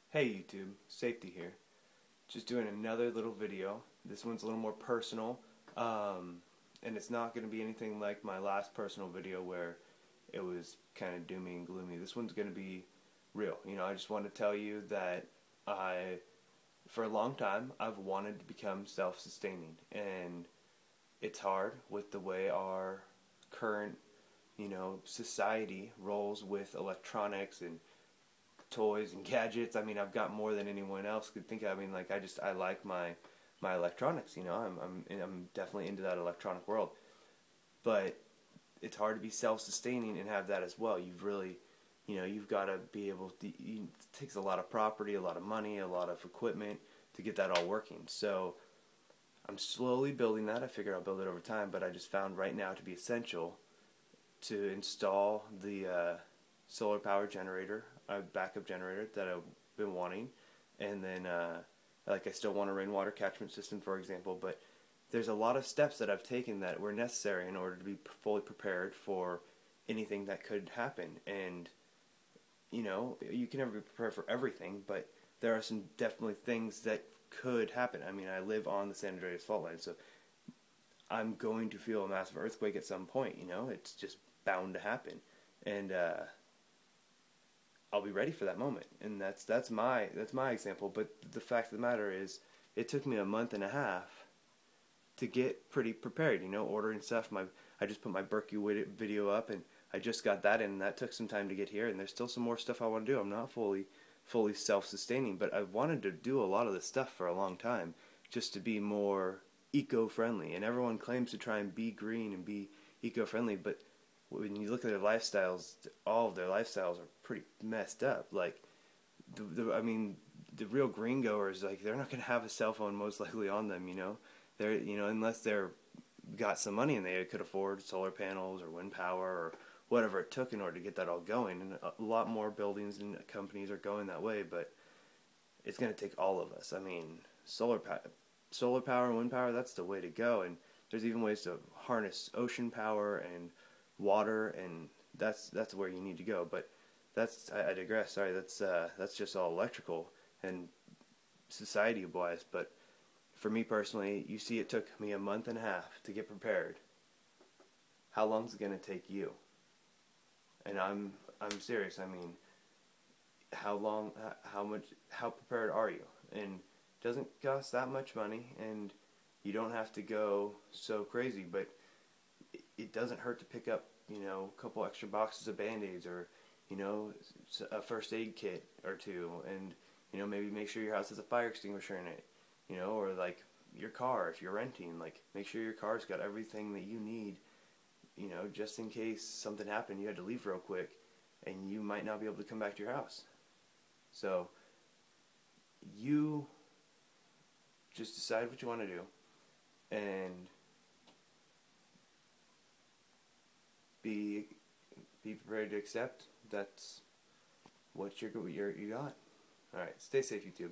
Hey YouTube, Safety here. Just doing another little video. This one's a little more personal, and it's not going to be anything like my last personal video where it was kind of doomy and gloomy. This one's going to be real. I just want to tell you that for a long time, I've wanted to become self-sustaining, and it's hard with the way our current, society rolls with electronics and toys and gadgets. I mean, I've got more than anyone else could think of. I mean, like I like my electronics. I'm definitely into that electronic world, but it's hard to be self-sustaining and have that as well. You've really, you've got to be able to. It takes a lot of property, a lot of money, a lot of equipment to get that all working. So I'm slowly building that. I figure I'll build it over time, but I just found right now to be essential to install the solar power generator, a backup generator that I've been wanting, and then I still want a rainwater catchment system, for example. But there's a lot of steps that I've taken that were necessary in order to be fully prepared for anything that could happen. And you can never be prepared for everything, but there are some definitely things that could happen. I mean, I live on the San Andreas fault line, so I'm going to feel a massive earthquake at some point. It's just bound to happen, and I'll be ready for that moment. And that's my example. But the fact of the matter is, it took me a month and a half to get pretty prepared. Ordering stuff. I just put my Berkey video up, and I just got that in. And that took some time to get here, and there's still some more stuff I want to do. I'm not fully self-sustaining, but I've wanted to do a lot of this stuff for a long time, just to be more eco-friendly. And everyone claims to try and be green and be eco-friendly, but when you look at their lifestyles, all of their lifestyles are pretty messed up. Like, I mean, the real green goers, like, they're not going to have a cell phone most likely on them. They're unless they're got some money and they could afford solar panels or wind power or whatever it took in order to get that all going. And a lot more buildings and companies are going that way, but it's going to take all of us. I mean, solar power and wind power, that's the way to go. And there's even ways to harness ocean power and water, and that's where you need to go. But I digress. Sorry, that's just all electrical and society wise. But for me personally, you see, it took me a month and a half to get prepared. How long is it going to take you? And I'm serious. I mean, how prepared are you? And it doesn't cost that much money, and you don't have to go so crazy, but it doesn't hurt to pick up, a couple extra boxes of Band-Aids, or, a first aid kit or two, and, maybe make sure your house has a fire extinguisher in it, or like your car, if you're renting, like, make sure your car's got everything that you need, just in case something happened, you had to leave real quick, and you might not be able to come back to your house. So, you just decide what you want to do, and be prepared to accept that's what you got. All right, stay safe, YouTube.